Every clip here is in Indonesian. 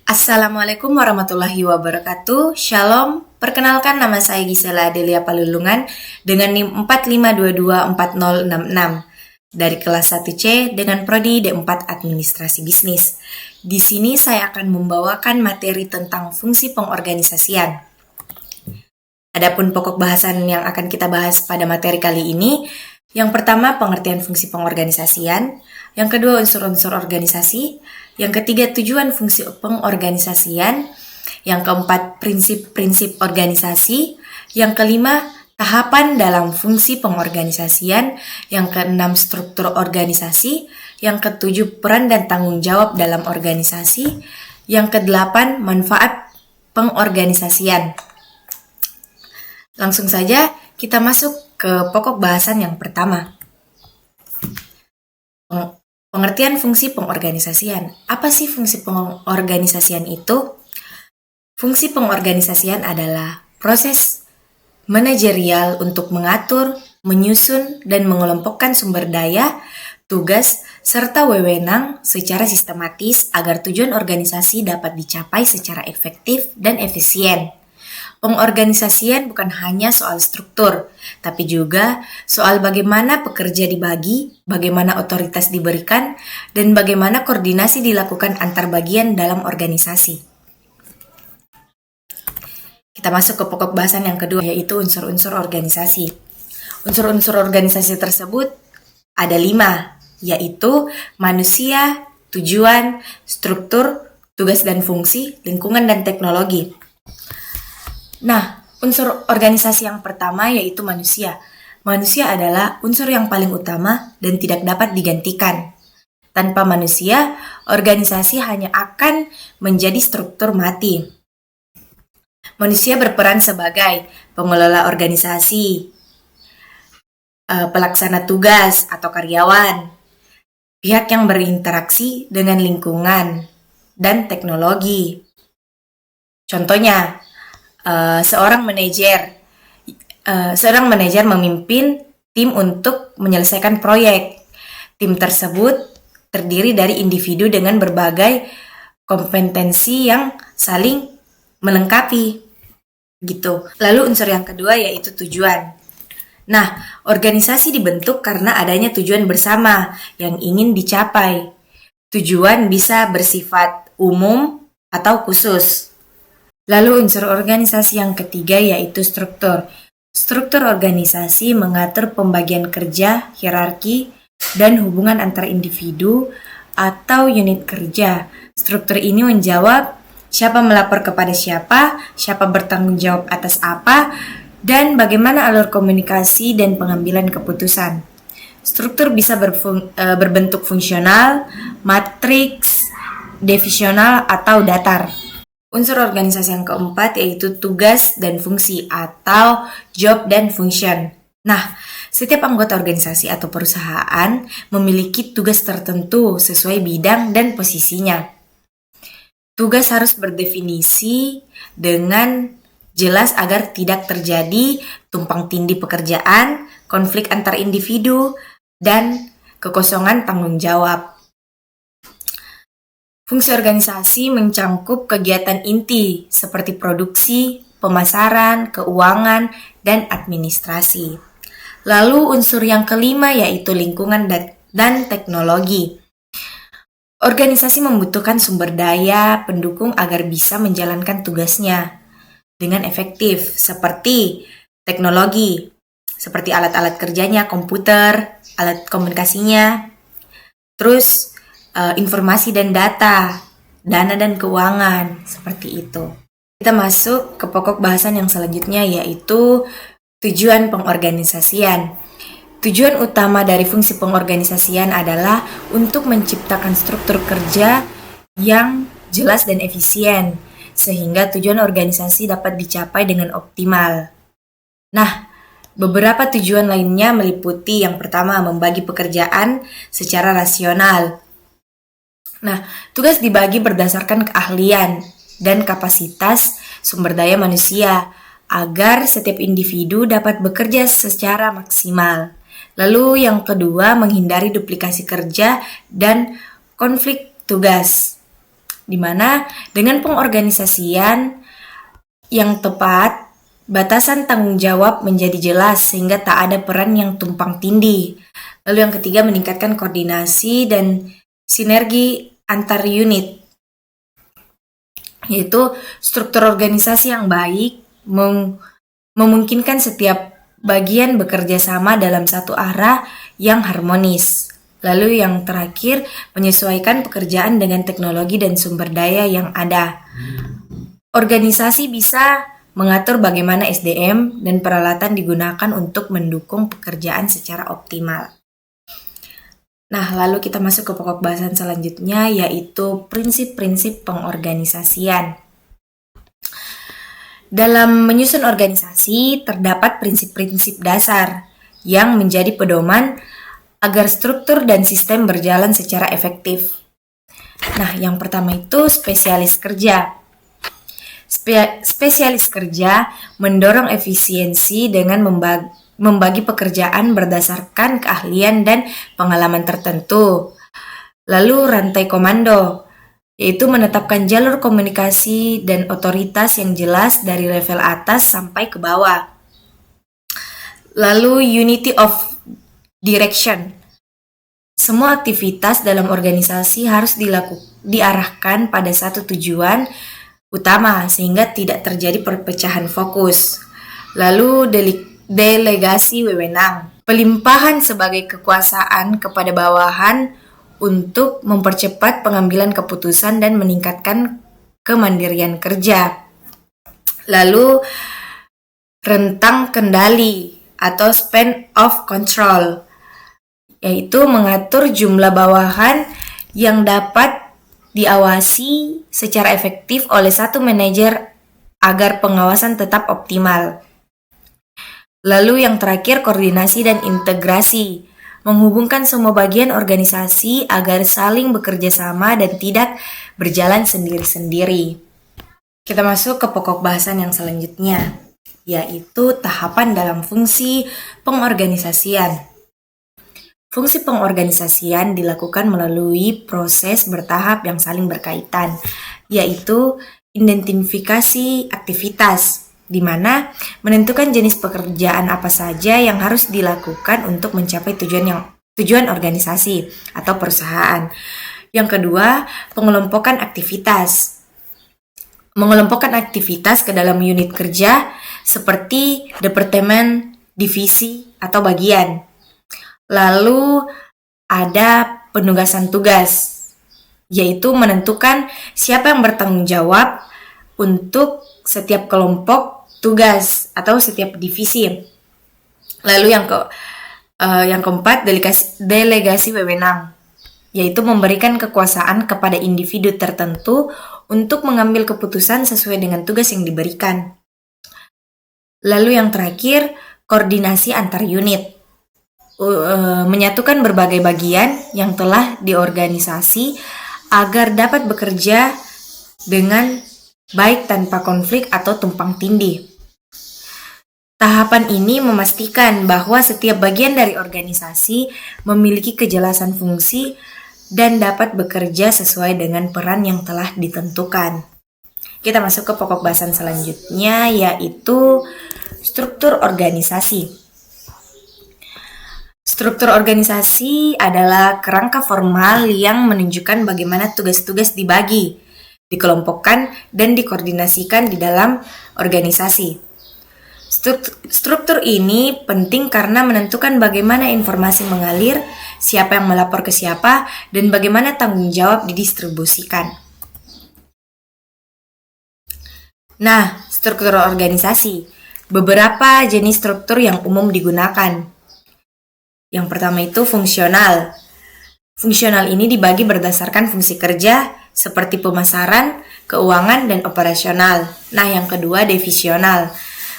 Assalamualaikum warahmatullahi wabarakatuh. Shalom. Perkenalkan, nama saya Gisela Adelia Palulungan dengan NIM 45224066 dari kelas 1C dengan prodi D4 Administrasi Bisnis. Di sini saya akan membawakan materi tentang fungsi pengorganisasian. Adapun pokok bahasan yang akan kita bahas pada materi kali ini, yang pertama pengertian fungsi pengorganisasian, yang kedua unsur-unsur organisasi, yang ketiga tujuan fungsi pengorganisasian, yang keempat prinsip-prinsip organisasi, yang kelima tahapan dalam fungsi pengorganisasian, yang keenam struktur organisasi, yang ketujuh peran dan tanggung jawab dalam organisasi, yang kedelapan manfaat pengorganisasian. Langsung saja kita masuk ke pokok bahasan yang pertama. Pengertian fungsi pengorganisasian. Apa sih fungsi pengorganisasian itu? Fungsi pengorganisasian adalah proses manajerial untuk mengatur, menyusun, dan mengelompokkan sumber daya, tugas, serta wewenang secara sistematis agar tujuan organisasi dapat dicapai secara efektif dan efisien. Pengorganisasian bukan hanya soal struktur, tapi juga soal bagaimana pekerja dibagi, bagaimana otoritas diberikan, dan bagaimana koordinasi dilakukan antar bagian dalam organisasi. Kita masuk ke pokok bahasan yang kedua, yaitu unsur-unsur organisasi. Unsur-unsur organisasi tersebut ada 5, yaitu manusia, tujuan, struktur, tugas dan fungsi, lingkungan, dan teknologi. Nah, unsur organisasi yang pertama yaitu manusia. Manusia adalah unsur yang paling utama dan tidak dapat digantikan. Tanpa manusia, organisasi hanya akan menjadi struktur mati. Manusia berperan sebagai pengelola organisasi, pelaksana tugas atau karyawan, pihak yang berinteraksi dengan lingkungan dan teknologi. Contohnya, seorang manajer memimpin tim untuk menyelesaikan proyek. Tim tersebut terdiri dari individu dengan berbagai kompetensi yang saling melengkapi. Gitu. Lalu unsur yang kedua yaitu tujuan. Nah, organisasi dibentuk karena adanya tujuan bersama yang ingin dicapai. Tujuan bisa bersifat umum atau khusus. Lalu unsur organisasi yang ketiga yaitu struktur. Struktur organisasi mengatur pembagian kerja, hierarki, dan hubungan antar individu atau unit kerja. Struktur ini menjawab siapa melapor kepada siapa bertanggung jawab atas apa, dan bagaimana alur komunikasi dan pengambilan keputusan. Struktur bisa berbentuk fungsional, matriks, divisional, atau datar. Unsur organisasi yang keempat yaitu tugas dan fungsi atau job dan function. Nah, setiap anggota organisasi atau perusahaan memiliki tugas tertentu sesuai bidang dan posisinya. Tugas harus berdefinisi dengan jelas agar tidak terjadi tumpang tindih pekerjaan, konflik antar individu, dan kekosongan tanggung jawab. Fungsi organisasi mencangkup kegiatan inti seperti produksi, pemasaran, keuangan, dan administrasi. Lalu unsur yang kelima yaitu lingkungan dan teknologi. Organisasi membutuhkan sumber daya pendukung agar bisa menjalankan tugasnya dengan efektif, seperti teknologi, seperti alat-alat kerjanya, komputer, alat komunikasinya, terus informasi dan data, dana dan keuangan, seperti itu. Kita masuk ke pokok bahasan yang selanjutnya yaitu tujuan pengorganisasian. Tujuan utama dari fungsi pengorganisasian adalah untuk menciptakan struktur kerja yang jelas dan efisien, sehingga tujuan organisasi dapat dicapai dengan optimal. Nah, beberapa tujuan lainnya meliputi yang pertama, membagi pekerjaan secara rasional. Nah, tugas dibagi berdasarkan keahlian dan kapasitas sumber daya manusia agar setiap individu dapat bekerja secara maksimal. Lalu yang kedua, menghindari duplikasi kerja dan konflik tugas. di mana dengan pengorganisasian yang tepat, batasan tanggung jawab menjadi jelas sehingga tak ada peran yang tumpang tindih. Lalu yang ketiga, meningkatkan koordinasi dan sinergi antar unit, yaitu struktur organisasi yang baik memungkinkan setiap bagian bekerja sama dalam satu arah yang harmonis. Lalu yang terakhir, menyesuaikan pekerjaan dengan teknologi dan sumber daya yang ada. Organisasi bisa mengatur bagaimana SDM dan peralatan digunakan untuk mendukung pekerjaan secara optimal. Nah, lalu kita masuk ke pokok bahasan selanjutnya, yaitu prinsip-prinsip pengorganisasian. Dalam menyusun organisasi, terdapat prinsip-prinsip dasar yang menjadi pedoman agar struktur dan sistem berjalan secara efektif. Nah, yang pertama itu spesialis kerja. Spesialis kerja mendorong efisiensi dengan membagi pekerjaan berdasarkan keahlian dan pengalaman tertentu. Lalu rantai komando, yaitu menetapkan jalur komunikasi dan otoritas yang jelas dari level atas sampai ke bawah. Lalu unity of direction. Semua aktivitas dalam organisasi harus diarahkan pada satu tujuan utama sehingga tidak terjadi perpecahan fokus. Lalu delegasi wewenang, pelimpahan sebagai kekuasaan kepada bawahan untuk mempercepat pengambilan keputusan dan meningkatkan kemandirian kerja. Lalu rentang kendali atau span of control, yaitu mengatur jumlah bawahan yang dapat diawasi secara efektif oleh satu manajer agar pengawasan tetap optimal. Lalu yang terakhir, koordinasi dan integrasi, menghubungkan semua bagian organisasi agar saling bekerja sama dan tidak berjalan sendiri-sendiri. Kita masuk ke pokok bahasan yang selanjutnya, yaitu tahapan dalam fungsi pengorganisasian. Fungsi pengorganisasian dilakukan melalui proses bertahap yang saling berkaitan, yaitu identifikasi aktivitas, di mana menentukan jenis pekerjaan apa saja yang harus dilakukan untuk mencapai tujuan organisasi atau perusahaan. Yang kedua, pengelompokan aktivitas. Mengelompokkan aktivitas ke dalam unit kerja seperti departemen, divisi, atau bagian. Lalu ada penugasan tugas, yaitu menentukan siapa yang bertanggung jawab untuk setiap kelompok tugas atau setiap divisi. Lalu yang keempat, delegasi wewenang, yaitu memberikan kekuasaan kepada individu tertentu untuk mengambil keputusan sesuai dengan tugas yang diberikan. Lalu yang terakhir, koordinasi antar unit, menyatukan berbagai bagian yang telah diorganisasi agar dapat bekerja dengan baik tanpa konflik atau tumpang tindih. Tahapan ini memastikan bahwa setiap bagian dari organisasi memiliki kejelasan fungsi dan dapat bekerja sesuai dengan peran yang telah ditentukan. Kita masuk ke pokok bahasan selanjutnya, yaitu struktur organisasi. Struktur organisasi adalah kerangka formal yang menunjukkan bagaimana tugas-tugas dibagi, dikelompokkan, dan dikoordinasikan di dalam organisasi. Struktur ini penting karena menentukan bagaimana informasi mengalir, siapa yang melapor ke siapa, dan bagaimana tanggung jawab didistribusikan. Nah, struktur organisasi. Beberapa jenis struktur yang umum digunakan. Yang pertama itu fungsional. Fungsional ini dibagi berdasarkan fungsi kerja seperti pemasaran, keuangan, dan operasional. Nah, yang kedua divisional.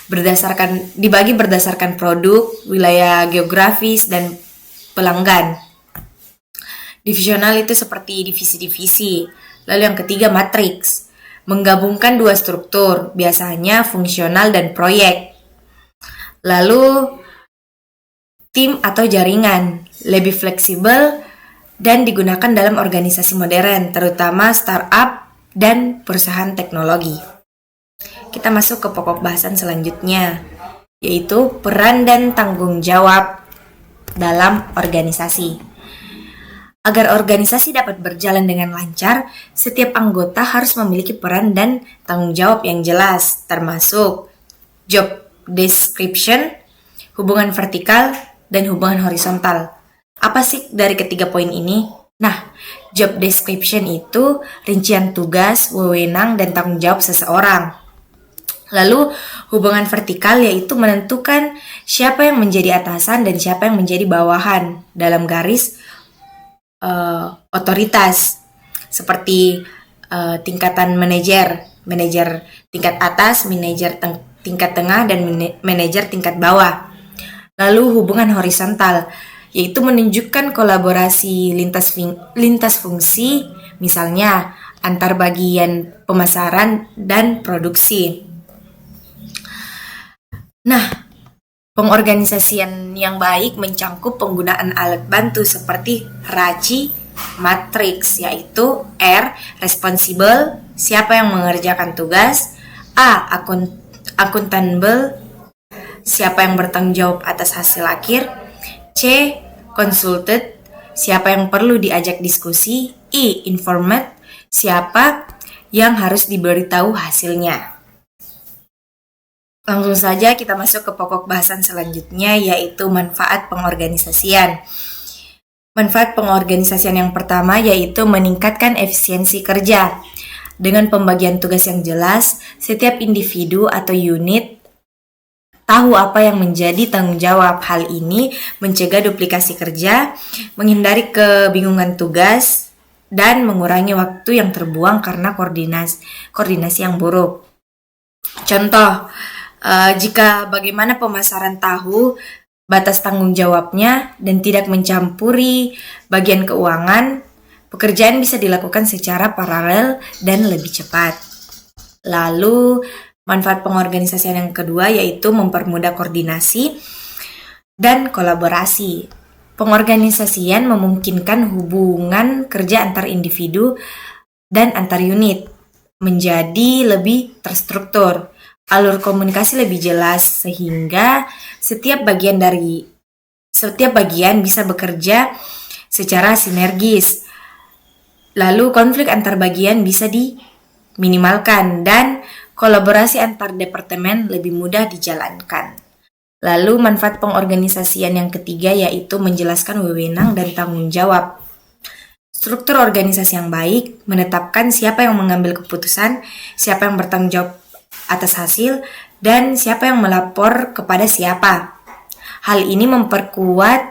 Dibagi berdasarkan produk, wilayah geografis, dan pelanggan. Divisional itu seperti divisi-divisi. Lalu yang ketiga matriks. Menggabungkan dua struktur, biasanya fungsional dan proyek. Lalu tim atau jaringan, lebih fleksibel dan digunakan dalam organisasi modern, terutama startup dan perusahaan teknologi. Kita masuk ke pokok bahasan selanjutnya, yaitu peran dan tanggung jawab dalam organisasi. Agar organisasi dapat berjalan dengan lancar, setiap anggota harus memiliki peran dan tanggung jawab yang jelas, termasuk job description, hubungan vertikal, dan hubungan horizontal. Apa sih dari ketiga poin ini? Nah, job description itu rincian tugas, wewenang, dan tanggung jawab seseorang. Lalu, hubungan vertikal yaitu menentukan siapa yang menjadi atasan dan siapa yang menjadi bawahan dalam garis otoritas, seperti tingkatan manajer tingkat atas, manajer tingkat tengah, dan manajer tingkat bawah. Lalu hubungan horizontal yaitu menunjukkan kolaborasi lintas fungsi, misalnya antar bagian pemasaran dan produksi. Nah, pengorganisasian yang baik mencangkup penggunaan alat bantu seperti RACI, matriks, yaitu R, responsible, siapa yang mengerjakan tugas, A, accountable, siapa yang bertanggung jawab atas hasil akhir, C, consulted, siapa yang perlu diajak diskusi, I, informed, siapa yang harus diberitahu hasilnya. Langsung saja kita masuk ke pokok bahasan selanjutnya, yaitu manfaat pengorganisasian. Manfaat pengorganisasian yang pertama yaitu meningkatkan efisiensi kerja. Dengan pembagian tugas yang jelas, setiap individu atau unit tahu apa yang menjadi tanggung jawab. Hal ini mencegah duplikasi kerja, menghindari kebingungan tugas, dan mengurangi waktu yang terbuang karena koordinasi yang buruk. Contoh, jika bagaimana pemasaran tahu batas tanggung jawabnya dan tidak mencampuri bagian keuangan, pekerjaan bisa dilakukan secara paralel dan lebih cepat. Lalu, manfaat pengorganisasian yang kedua yaitu mempermudah koordinasi dan kolaborasi. Pengorganisasian memungkinkan hubungan kerja antar individu dan antar unit menjadi lebih terstruktur. Alur komunikasi lebih jelas sehingga setiap bagian bisa bekerja secara sinergis. Lalu konflik antar bagian bisa diminimalkan dan kolaborasi antar departemen lebih mudah dijalankan. Lalu manfaat pengorganisasian yang ketiga yaitu menjelaskan wewenang dan tanggung jawab. Struktur organisasi yang baik menetapkan siapa yang mengambil keputusan, siapa yang bertanggung jawab atas hasil, dan siapa yang melapor kepada siapa. Hal ini memperkuat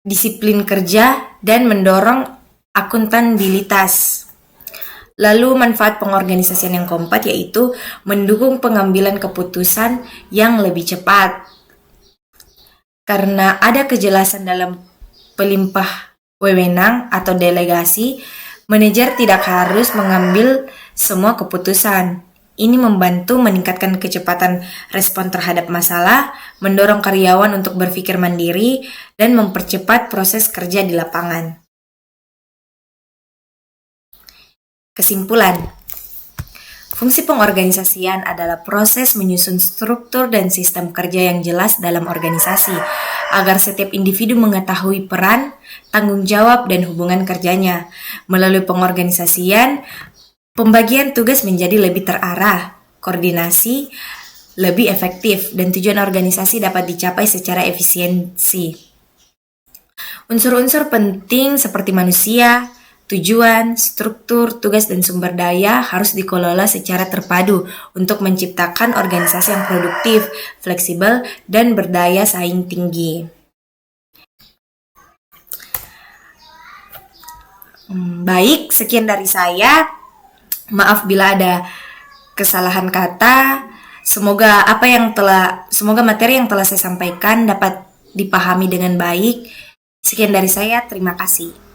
disiplin kerja dan mendorong akuntabilitas. Lalu manfaat pengorganisasian yang keempat yaitu mendukung pengambilan keputusan yang lebih cepat. Karena ada kejelasan dalam pelimpah wewenang atau delegasi, manajer tidak harus mengambil semua keputusan. Ini membantu meningkatkan kecepatan respon terhadap masalah, mendorong karyawan untuk berpikir mandiri, dan mempercepat proses kerja di lapangan. Kesimpulan, fungsi pengorganisasian adalah proses menyusun struktur dan sistem kerja yang jelas dalam organisasi, agar setiap individu mengetahui peran, tanggung jawab, dan hubungan kerjanya. Melalui pengorganisasian, pembagian tugas menjadi lebih terarah, koordinasi lebih efektif, dan tujuan organisasi dapat dicapai secara efisiensi. Unsur-unsur penting seperti manusia, tujuan, struktur, tugas, dan sumber daya harus dikelola secara terpadu untuk menciptakan organisasi yang produktif, fleksibel, dan berdaya saing tinggi. Baik, sekian dari saya. Maaf bila ada kesalahan kata. Semoga materi yang telah saya sampaikan dapat dipahami dengan baik. Sekian dari saya, terima kasih.